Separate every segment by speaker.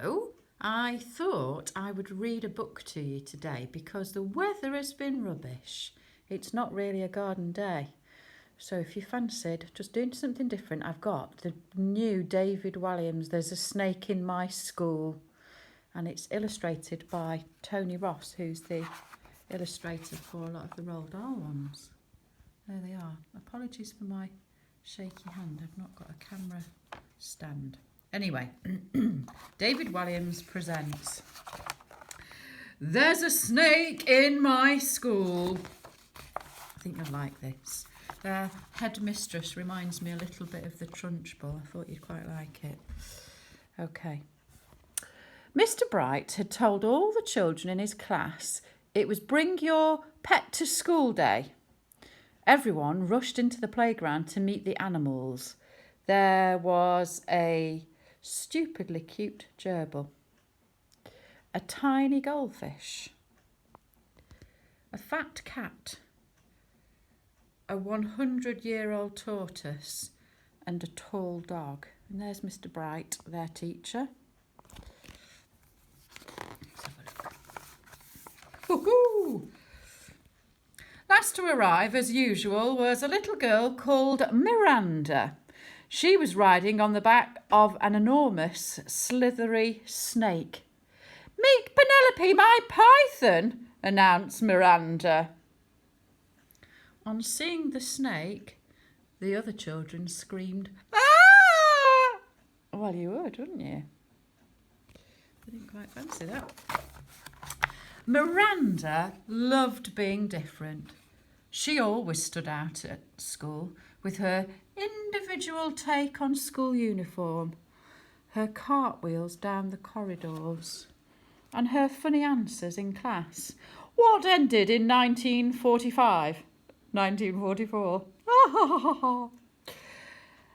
Speaker 1: So I thought I would read a book to you today because the weather has been rubbish. It's not really a garden day. So if you fancied just doing something different, I've got the new David Walliams, There's a Snake in My School. And it's illustrated by Tony Ross, who's the illustrator for a lot of the Roald Dahl ones. There they are. Apologies for my shaky hand. I've not got a camera stand. Anyway, David Walliams presents There's a Snake in My School. I think you'll like this. Their headmistress reminds me a little bit of the Trunchbull. I thought you'd quite like it. Okay. Mr. Bright had told all the children in his class it was bring your pet to school day. Everyone rushed into the playground to meet the animals. There was a stupidly cute gerbil, a tiny goldfish, a fat cat, a 100-year-old tortoise, and a tall dog. And there's Mr. Bright, their teacher. Woohoo! Last to arrive, as usual, was a little girl called Miranda. She was riding on the back of an enormous, slithery snake. "Meet Penelope, my python," announced Miranda. On seeing the snake, the other children screamed, "Ah!" Well, you would, wouldn't you? I didn't quite fancy that. Miranda loved being different. She always stood out at school with her individual take on school uniform, her cartwheels down the corridors, and her funny answers in class. What ended in 1945? 1944.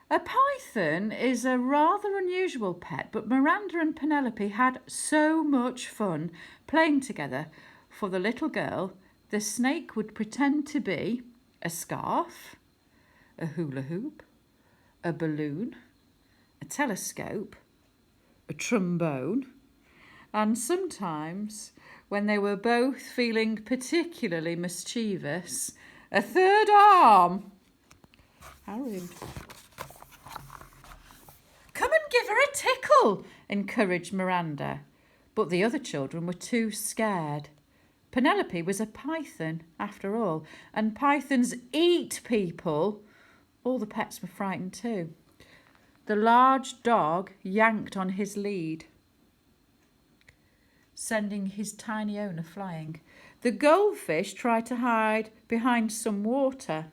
Speaker 1: A python is a rather unusual pet, but Miranda and Penelope had so much fun playing together. For the little girl, the snake would pretend to be a scarf, a hula hoop, a balloon, a telescope, a trombone, and sometimes, when they were both feeling particularly mischievous, a third arm. How rude. "Come and give her a tickle," encouraged Miranda. But the other children were too scared. Penelope was a python, after all, and pythons eat people. All the pets were frightened too. The large dog yanked on his lead, sending his tiny owner flying. The goldfish tried to hide behind some water.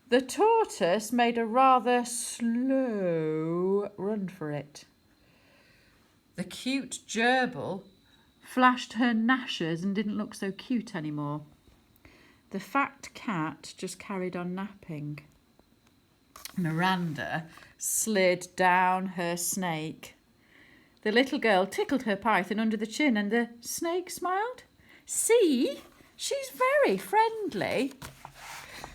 Speaker 1: The tortoise made a rather slow run for it. The cute gerbil flashed her gnashers and didn't look so cute anymore. The fat cat just carried on napping. Miranda slid down her snake. The little girl tickled her python under the chin and the snake smiled. "See, she's very friendly."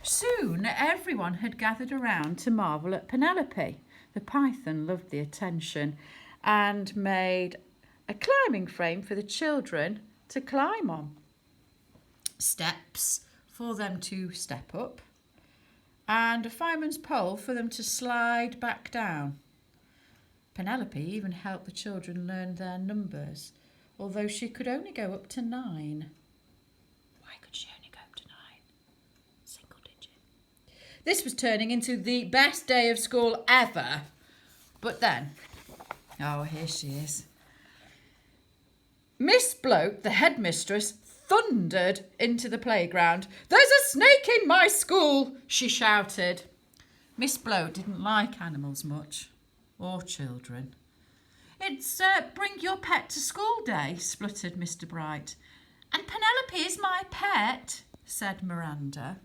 Speaker 1: Soon everyone had gathered around to marvel at Penelope. The python loved the attention and made a climbing frame for the children to climb on. Steps for them to step up, and a fireman's pole for them to slide back down. Penelope even helped the children learn their numbers, although she could only go up to 9. Why could she only go up to 9? Single digit. This was turning into the best day of school ever. But then, oh, here she is. Miss Bloat, the headmistress, thundered into the playground. "There's a snake in my school," she shouted. Miss Bloat didn't like animals much, or children. "It's bring your pet to school day," spluttered Mr. Bright. "And Penelope is my pet," said Miranda.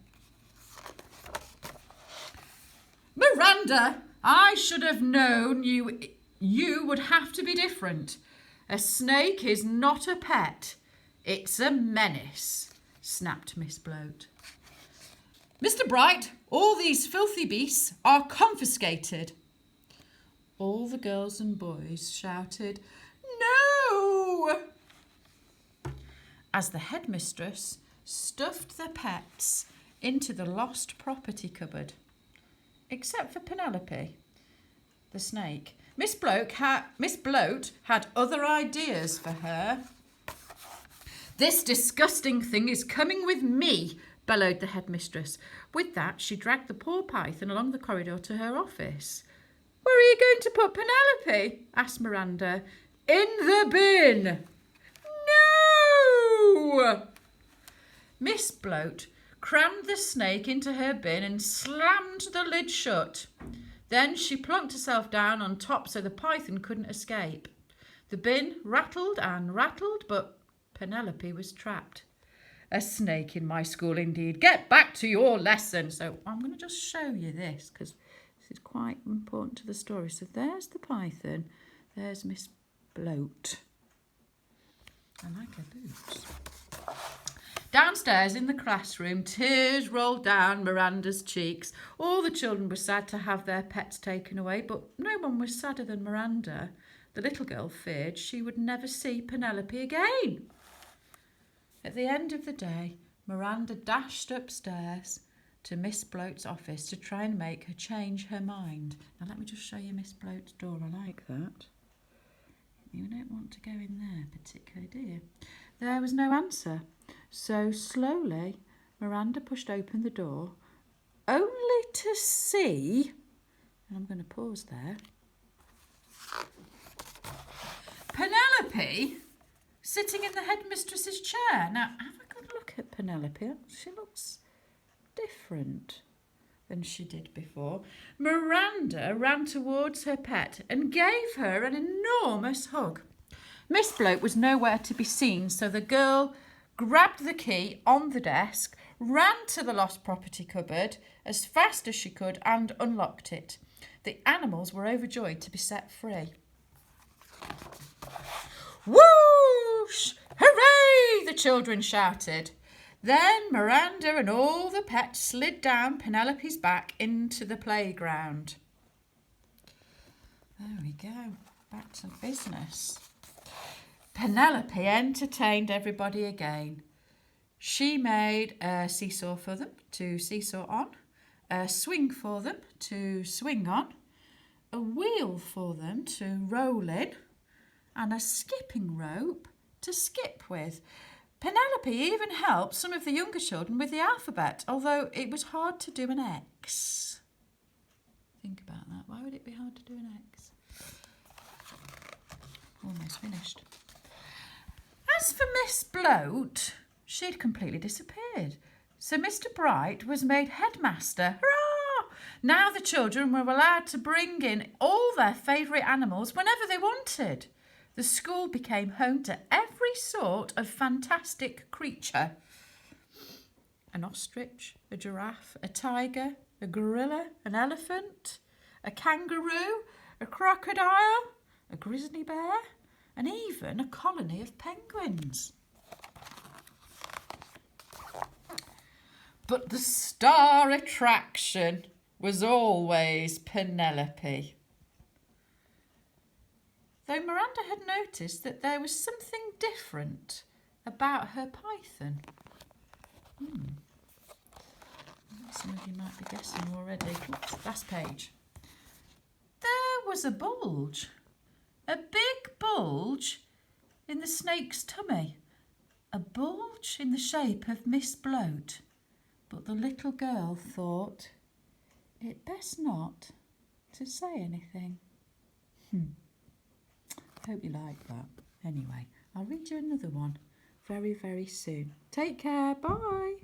Speaker 1: "Miranda, I should have known you would have to be different. A snake is not a pet. It's a menace," snapped Miss Bloat. "Mr. Bright, all these filthy beasts are confiscated." All the girls and boys shouted, "No, as the headmistress stuffed the pets into the lost property cupboard, except for Penelope, the snake. Miss Bloat had other ideas for her. "This disgusting thing is coming with me," bellowed the headmistress. With that, she dragged the poor python along the corridor to her office. "Where are you going to put Penelope?" asked Miranda. "In the bin." "No!" Miss Bloat crammed the snake into her bin and slammed the lid shut. Then she plunked herself down on top so the python couldn't escape. The bin rattled and rattled, but Penelope was trapped. "A snake in my school indeed. Get back to your lesson." So I'm going to just show you this because this is quite important to the story. So there's the python. There's Miss Bloat. I like her boots. Downstairs in the classroom, tears rolled down Miranda's cheeks. All the children were sad to have their pets taken away, but no one was sadder than Miranda. The little girl feared she would never see Penelope again. At the end of the day, Miranda dashed upstairs to Miss Bloat's office to try and make her change her mind. Now let me just show you Miss Bloat's door. I like that. You don't want to go in there particularly, do you? There was no answer. So slowly, Miranda pushed open the door, only to see, and I'm going to pause there, Penelope sitting in the headmistress's chair. Now, have a good look at Penelope. She looks different than she did before. Miranda ran towards her pet and gave her an enormous hug. Miss Bloat was nowhere to be seen, so the girl grabbed the key on the desk, ran to the lost property cupboard as fast as she could and unlocked it. The animals were overjoyed to be set free. "Whoosh! Hooray!" the children shouted. Then Miranda and all the pets slid down Penelope's back into the playground. There we go. Back to business. Penelope entertained everybody again. She made a seesaw for them to seesaw on, a swing for them to swing on, a wheel for them to roll in, and a skipping rope to skip with. Penelope even helped some of the younger children with the alphabet, although it was hard to do an X. Think about that. Why would it be hard to do an X? Almost finished. As for Miss Bloat, she'd completely disappeared. So Mr. Bright was made headmaster. Hurrah! Now the children were allowed to bring in all their favourite animals whenever they wanted. The school became home to every sort of fantastic creature. An ostrich, a giraffe, a tiger, a gorilla, an elephant, a kangaroo, a crocodile, a grizzly bear, and even a colony of penguins. But the star attraction was always Penelope. Though Miranda had noticed that there was something different about her python. Some of you might be guessing already. Oops, last page. There was a bulge. A big bulge in the snake's tummy. A bulge in the shape of Miss Bloat. But the little girl thought it best not to say anything. Hope you like that. Anyway, I'll read you another one very, very soon. Take care. Bye.